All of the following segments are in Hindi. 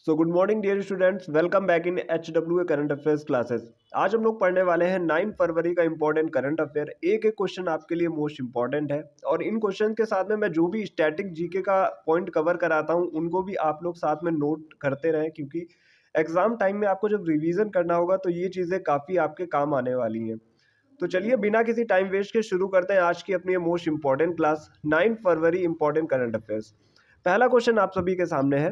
So good morning dear students, welcome back in HW current affairs classes. आज हम लोग पढ़ने वाले हैं 9 फरवरी का इंपॉर्टेंट करंट अफेयर। एक एक क्वेश्चन आपके लिए मोस्ट इंपॉर्टेंट है और इन क्वेश्चन के साथ में मैं जो भी स्टैटिक जीके का पॉइंट कवर कराता हूं उनको भी आप लोग साथ में नोट करते रहें, क्योंकि एग्जाम टाइम में आपको जब रिवीजन करना होगा तो ये चीज़ें काफ़ी आपके काम आने वाली हैं। तो चलिए बिना किसी टाइम वेस्ट के शुरू करते हैं आज की अपनी मोस्ट इंपॉर्टेंट क्लास 9 फरवरी इंपॉर्टेंट करंट अफेयर्स। पहला क्वेश्चन आप सभी के सामने है।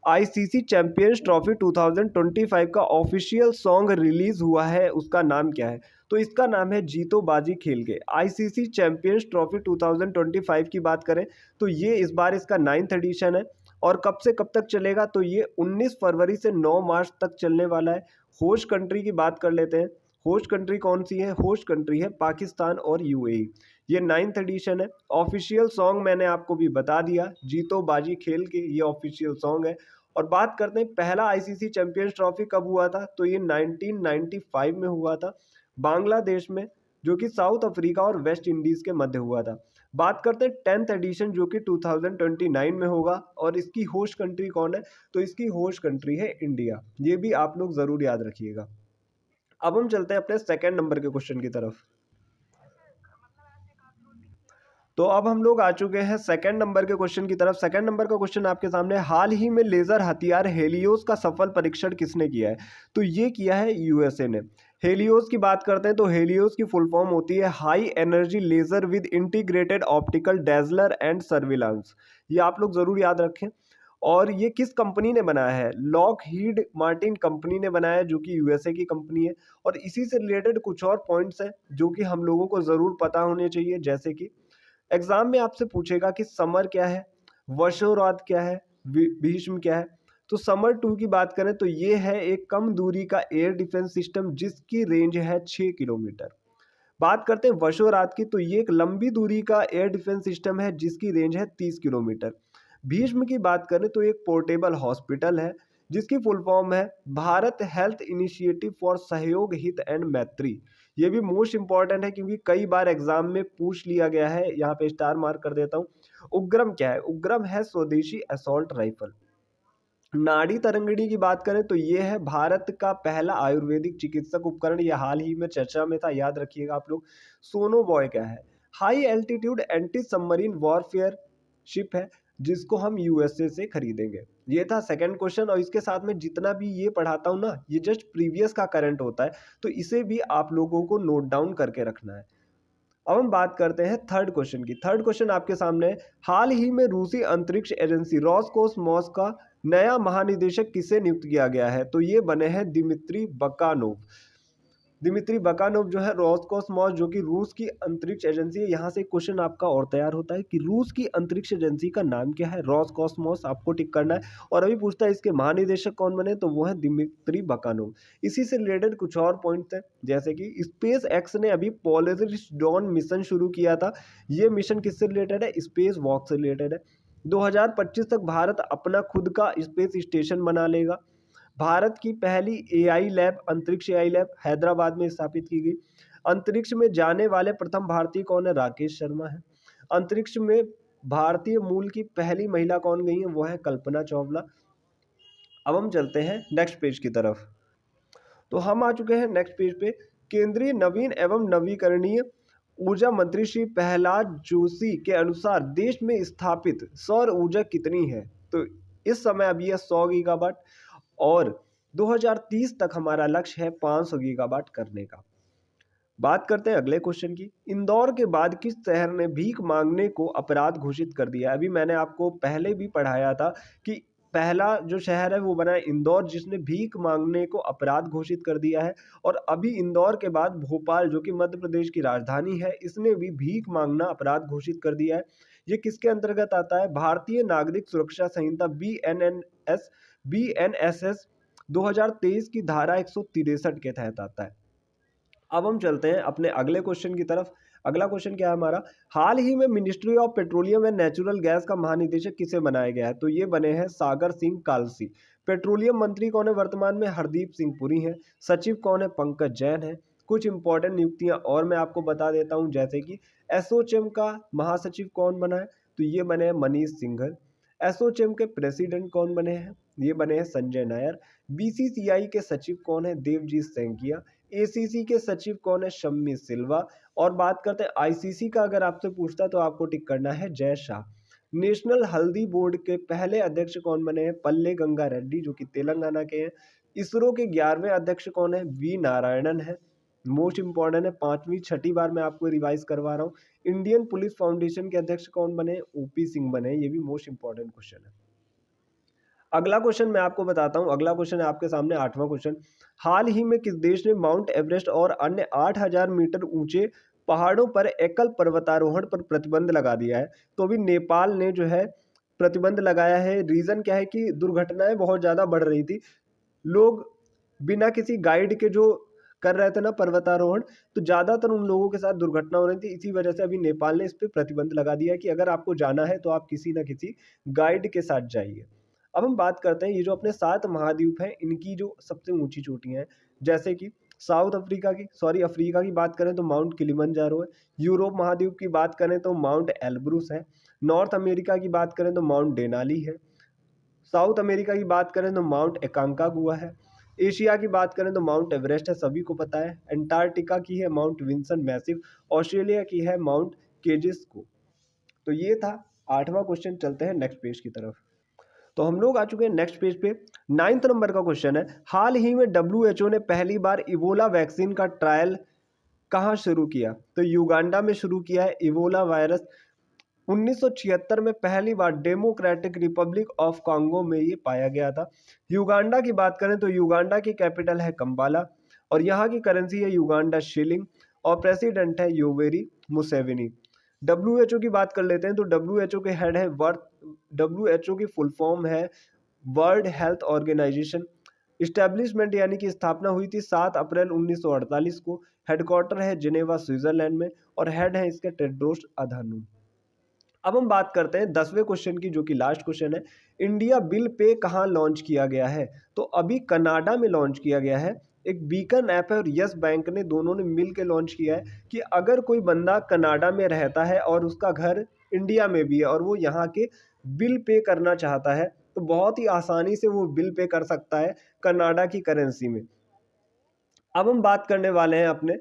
आईसीसी चैंपियंस ट्रॉफी 2025 का ऑफिशियल सॉन्ग रिलीज हुआ है, उसका नाम क्या है? तो इसका नाम है जीतो बाजी खेल के। आईसीसी चैंपियंस ट्रॉफी 2025 की बात करें तो ये इस बार इसका 9th एडिशन है और कब से कब तक चलेगा तो ये 19 फरवरी से 9 मार्च तक चलने वाला है। होस्ट कंट्री की बात कर लेते हैं। होस्ट कंट्री कौन सी है? होस्ट कंट्री है पाकिस्तान और यूएई। ये 9th एडिशन है। ऑफिशियल सॉन्ग मैंने आपको भी बता दिया, जीतो बाजी खेल के, ये ऑफिशियल सॉन्ग है। और बात करते हैं पहला आईसीसी चैंपियंस ट्रॉफी कब हुआ था, तो ये 1995 में हुआ था बांग्लादेश में, जो कि साउथ अफ्रीका और वेस्ट इंडीज के मध्य हुआ था। बात करते हैं 10th एडिशन जो कि 2029 में होगा और इसकी होस्ट कंट्री कौन है, तो इसकी होस्ट कंट्री है इंडिया। ये भी आप लोग जरूर याद रखिएगा। अब हम चलते हैं अपने सेकंड नंबर के क्वेश्चन की तरफ। तो अब हम लोग आ चुके हैं सेकंड नंबर के क्वेश्चन की तरफ। सेकंड नंबर का क्वेश्चन आपके सामने, हाल ही में लेजर हथियार हेलियोस का सफल परीक्षण किसने किया है? तो ये किया है यूएसए ने। हेलियोस की बात करते हैं तो हेलियोस की फुल फॉर्म होती है high energy laser with integrated optical dazzler and surveillance. ये आप लोग जरूर याद रखें। और ये किस कंपनी ने बनाया है? लॉकहीड मार्टिन कंपनी ने बनाया है, जो कि यूएसए की कंपनी है। और इसी से रिलेटेड कुछ और पॉइंट्स हैं जो कि हम लोगों को जरूर पता होने चाहिए, जैसे कि एग्जाम में आपसे पूछेगा कि समर क्या है, वर्षोरात क्या है, भीष्म क्या है। तो समर 2 की बात करें तो ये है एक कम दूरी का एयर डिफेंस सिस्टम जिसकी रेंज है 6 किलोमीटर। बात करते हैं वर्षोरात की, तो ये एक लंबी दूरी का एयर डिफेंस सिस्टम है जिसकी रेंज है 30 किलोमीटर। भीष्म की बात करें तो एक पोर्टेबल हॉस्पिटल है जिसकी फुल फॉर्म है भारत हेल्थ इनिशिएटिव फॉर सहयोग हित एंड मैत्री। ये भी मोस्ट इंपॉर्टेंट है क्योंकि कई बार एग्जाम में पूछ लिया गया है, यहाँ पे स्टार मार्क कर देता हूँ। उग्रम क्या है? उग्रम है स्वदेशी असॉल्ट राइफल। नाड़ी तरंगिणी की बात करें तो ये है भारत का पहला आयुर्वेदिक चिकित्सक उपकरण, यह हाल ही में चर्चा में था, याद रखिएगा आप लोग। सोनो बॉय क्या है? High altitude anti submarine warfare ship है जिसको हम यूएसए से खरीदेंगे। ये था सेकंड क्वेश्चन और इसके साथ में जितना भी ये पढ़ाता हूँ ना, ये जस्ट प्रीवियस का करंट होता है, तो इसे भी आप लोगों को नोट डाउन करके रखना है। अब हम बात करते हैं थर्ड क्वेश्चन की। थर्ड क्वेश्चन आपके सामने है, हाल ही में रूसी अंतरिक्ष एजेंसी रोसकोसमोस का नया महानिदेशक किसे नियुक्त किया गया है? तो ये बने हैं दिमित्री बकानोव। दिमित्री बकानोव जो है रोसकोसमोस, जो कि रूस की अंतरिक्ष एजेंसी है। यहाँ से एक क्वेश्चन आपका और तैयार होता है कि रूस की अंतरिक्ष एजेंसी का नाम क्या है? रोसकोसमोस, आपको टिक करना है। और अभी पूछता है इसके महानिदेशक कौन बने, तो वो है दिमित्री बकानोव। इसी से रिलेटेड कुछ और पॉइंट्स हैं, जैसे कि स्पेस एक्स ने अभी पोलरिस डॉन मिशन शुरू किया था। ये मिशन किससे रिलेटेड है? स्पेस वॉक से रिलेटेड है। 2025 तक भारत अपना खुद का स्पेस स्टेशन बना लेगा। भारत की पहली एआई लैब, अंतरिक्ष एआई लैब हैदराबाद में स्थापित की गई। अंतरिक्ष में जाने वाले प्रथम भारतीय कौन है? राकेश शर्मा है। अंतरिक्ष में भारतीय मूल की पहली महिला कौन गई है? वो है कल्पना चावला। अब हम चलते हैं नेक्स्ट पेज की तरफ। तो हम आ चुके हैं नेक्स्ट पेज पे। केंद्रीय नवीन एवं नवीकरणीय ऊर्जा मंत्री श्री प्रहलाद जोशी के अनुसार देश में स्थापित सौर ऊर्जा कितनी है? तो इस समय अभी है 100 गीगावाट और 2030 तक हमारा लक्ष्य है 500 गीगावाट करने का। बात करते हैं अगले क्वेश्चन की। इंदौर के बाद किस शहर ने भीख मांगने को अपराध घोषित कर दिया? अभी मैंने आपको पहले भी पढ़ाया था कि पहला जो शहर है वो बना है इंदौर, जिसने भीख मांगने को अपराध घोषित कर दिया है। और अभी इंदौर के बाद भोपाल, जो कि मध्य प्रदेश की राजधानी है, इसने भी भीख मांगना अपराध घोषित कर दिया है। ये किसके अंतर्गत आता है? भारतीय नागरिक सुरक्षा संहिता BNSS 2023 की धारा 163 के तहत आता है। अब हम चलते हैं अपने अगले क्वेश्चन की तरफ। अगला क्वेश्चन क्या है हमारा? हाल ही में ministry of petroleum and natural gas का महानिदेशक किसे बनाया गया है? तो ये बने हैं सागर सिंह कालसी। पेट्रोलियम मंत्री कौन है वर्तमान में? हरदीप सिंह पुरी हैं। सचिव कौन है? पंकज जैन है। कुछ इंपॉर्टेंट नियुक्तियां और मैं आपको बता देता हूं, जैसे कि एसोचेम का महासचिव कौन बना है? तो ये बने हैं मनीष सिंघल। एसोचेम के प्रेसिडेंट कौन बने हैं? ये बने हैं संजय नायर। बीसीसीआई के सचिव कौन है? देवजीत सेंकिया। एसीसी के सचिव कौन है? शम्मी सिल्वा। और बात करते हैं आईसीसी का, अगर आपसे पूछता तो आपको टिक करना है जय शाह। नेशनल हल्दी बोर्ड के पहले अध्यक्ष कौन बने हैं? पल्ले गंगा रेड्डी, जो कि तेलंगाना के हैं। इसरो के 11वें अध्यक्ष कौन है? वी नारायणन है। मोस्ट इंपॉर्टेंट है, पांचवी छठी बार मैं आपको रिवाइज करवा रहा हूँ। इंडियन पुलिस फाउंडेशन के अध्यक्ष कौन बने? ओपी सिंह बने। ये भी मोस्ट इंपॉर्टेंट क्वेश्चन है। अगला क्वेश्चन मैं आपको बताता हूं। अगला क्वेश्चन है आपके सामने, 8वां क्वेश्चन। हाल ही में किस देश ने माउंट एवरेस्ट और अन्य 8000 मीटर ऊंचे पहाड़ों पर एकल पर्वतारोहण पर प्रतिबंध लगा दिया है? तो अभी नेपाल ने जो है प्रतिबंध लगाया है। रीजन क्या है कि दुर्घटनाएं बहुत ज्यादा बढ़ रही थी। लोग बिना किसी गाइड के जो कर रहे थे ना पर्वतारोहण, तो ज्यादातर उन लोगों के साथ दुर्घटना हो रही थी। इसी वजह से अभी नेपाल ने इस पर प्रतिबंध लगा दिया है कि अगर आपको जाना है तो आप किसी ना किसी गाइड के साथ जाइए। अब हम बात करते हैं ये जो अपने 7 महाद्वीप हैं, इनकी जो सबसे ऊंची चोटियां हैं, जैसे कि अफ्रीका की बात करें तो माउंट किलिमंजारो है। यूरोप महाद्वीप की बात करें तो माउंट एल्ब्रुस है। नॉर्थ अमेरिका की बात करें तो माउंट डेनाली है। साउथ अमेरिका की बात करें तो माउंट एकांकागुआ है। एशिया की बात करें तो माउंट एवरेस्ट है, सभी को पता है। अंटार्कटिका की है माउंट विंसन मैसिव। ऑस्ट्रेलिया की है माउंट केजिस्को। तो ये था 8वां क्वेश्चन। चलते हैं नेक्स्ट पेज की तरफ। तो हम लोग आ चुके हैं नेक्स्ट पेज पे। 9th नंबर का क्वेश्चन है, हाल ही में डब्ल्यूएचओ ने पहली बार इबोला वैक्सीन का ट्रायल कहाँ शुरू किया? तो युगांडा में शुरू किया है। इबोला वायरस 1976 में पहली बार डेमोक्रेटिक रिपब्लिक ऑफ कांगो में ये पाया गया था। युगांडा की बात करें तो युगांडा की कैपिटल है कंपाला और यहाँ की करेंसी है युगांडा शिलिंग और प्रेसिडेंट है योवेरी मुसेविनी। डब्ल्यूएचओ की बात कर लेते हैं तो डब्ल्यूएचओ के हेड है डब्ल्यूएचओ की फुल फॉर्म है वर्ल्ड हेल्थ ऑर्गेनाइजेशन। इस्टेब्लिशमेंट यानी कि स्थापना हुई थी 7 अप्रैल 1948 को। हेडक्वार्टर है जिनेवा स्विट्जरलैंड में और हेड है इसके टेड्रोस अधानोम। अब हम बात करते हैं 10वें क्वेश्चन की, जो कि लास्ट क्वेश्चन है। इंडिया बिल पे कहाँ लॉन्च किया गया है? तो अभी कनाडा में लॉन्च किया गया है। एक बीकन ऐप है और यस बैंक ने, दोनों ने मिल के लॉन्च किया है कि अगर कोई बंदा कनाडा में रहता है और उसका घर इंडिया में भी है और वो यहाँ के बिल पे करना चाहता है तो बहुत ही आसानी से वो बिल पे कर सकता है कनाडा की करेंसी में। अब हम बात करने वाले हैं अपने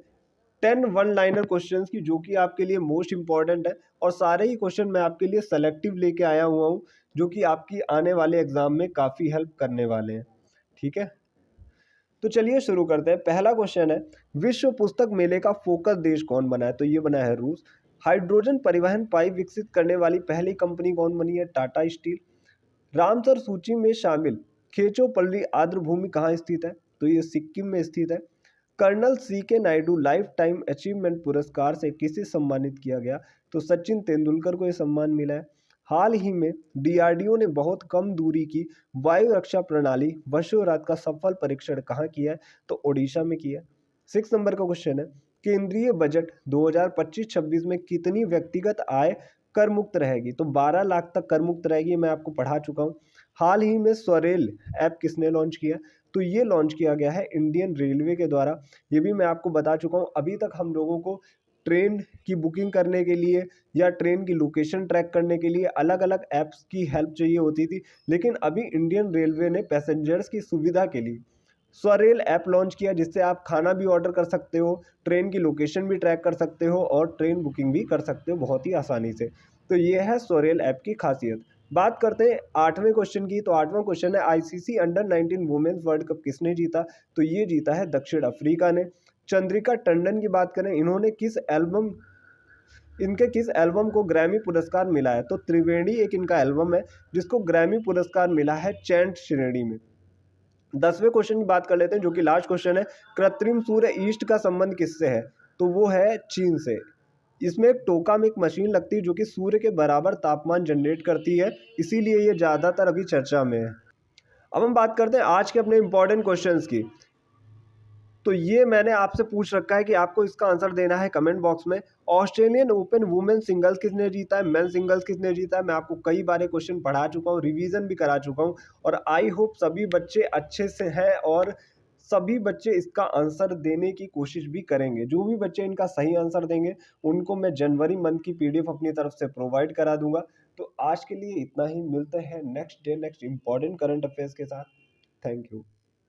10 वन लाइनर क्वेश्चंस की, जो कि आपके लिए मोस्ट इंपॉर्टेंट है और सारे ही क्वेश्चन मैं आपके लिए सेलेक्टिव लेके आया हुआ हूँ, जो कि आपकी आने वाले एग्जाम में काफ़ी हेल्प करने वाले हैं। ठीक है, तो चलिए शुरू करते हैं। पहला क्वेश्चन है, विश्व पुस्तक मेले का फोकस देश कौन बना है? तो ये बना है रूस। हाइड्रोजन परिवहन पाइप विकसित करने वाली पहली कंपनी कौन बनी है? टाटा स्टील। रामसर सूची में शामिल खेचोपल्ली आर्द्रभूमि कहाँ स्थित है? तो ये सिक्किम में स्थित है। कर्नल सी के नायडू लाइफ टाइम अचीवमेंट पुरस्कार से किसे सम्मानित किया गया? तो सचिन तेंदुलकर को यह सम्मान मिला है। हाल ही में डीआरडीओ ने बहुत कम दूरी की वायु रक्षा प्रणाली वशोरात का सफल परीक्षण कहाँ किया है? तो ओडिशा में किया है। 6 नंबर का क्वेश्चन है, केंद्रीय बजट 2025-26 में कितनी व्यक्तिगत आय कर मुक्त रहेगी? तो 12 लाख तक कर मुक्त रहेगी, मैं आपको पढ़ा चुका हूँ। हाल ही में स्वरेल ऐप किसने लॉन्च किया? तो ये लॉन्च किया गया है इंडियन रेलवे के द्वारा। ये भी मैं आपको बता चुका हूँ। अभी तक हम लोगों को ट्रेन की बुकिंग करने के लिए या ट्रेन की लोकेशन ट्रैक करने के लिए अलग अलग ऐप्स की हेल्प चाहिए होती थी, लेकिन अभी इंडियन रेलवे ने पैसेंजर्स की सुविधा के लिए स्वरेल ऐप लॉन्च किया, जिससे आप खाना भी ऑर्डर कर सकते हो, ट्रेन की लोकेशन भी ट्रैक कर सकते हो और ट्रेन बुकिंग भी कर सकते हो बहुत ही आसानी से। तो ये है स्वरेल ऐप की खासियत। बात करते हैं 8वें क्वेश्चन की। तो 8वां क्वेश्चन है, ICC under 19 women's world cup किसने जीता? तो ये जीता है दक्षिण अफ्रीका ने। चंद्रिका टंडन की बात करें, इनके किस एल्बम को ग्रैमी पुरस्कार मिला है? तो त्रिवेणी एक इनका एल्बम है जिसको ग्रैमी पुरस्कार मिला है चैंट श्रेणी में। 10वें क्वेश्चन की बात कर लेते हैं, जो कि लास्ट क्वेश्चन है। कृत्रिम सूर्य ईस्ट का संबंध किससे है? तो वो है चीन से। इसमें एक टोकामेक मशीन लगती है जो कि सूर्य के बराबर तापमान जनरेट करती है, इसीलिए ये ज़्यादातर अभी चर्चा में है। अब हम बात करते हैं आज के अपने इंपॉर्टेंट क्वेश्चंस की। तो ये मैंने आपसे पूछ रखा है कि आपको इसका आंसर देना है कमेंट बॉक्स में। ऑस्ट्रेलियन ओपन वुमेन सिंगल्स किसने जीता है? मेन सिंगल्स किसने जीता है? मैं आपको कई बार क्वेश्चन पढ़ा चुका हूँ, रिवीजन भी करा चुका हूँ और आई होप सभी बच्चे अच्छे से हैं और सभी बच्चे इसका आंसर देने की कोशिश भी करेंगे। जो भी बच्चे इनका सही आंसर देंगे उनको मैं जनवरी मंथ की पीडीएफ अपनी तरफ से प्रोवाइड करा दूंगा। तो आज के लिए इतना ही, मिलते हैं next day next important current affairs के साथ। Thank you.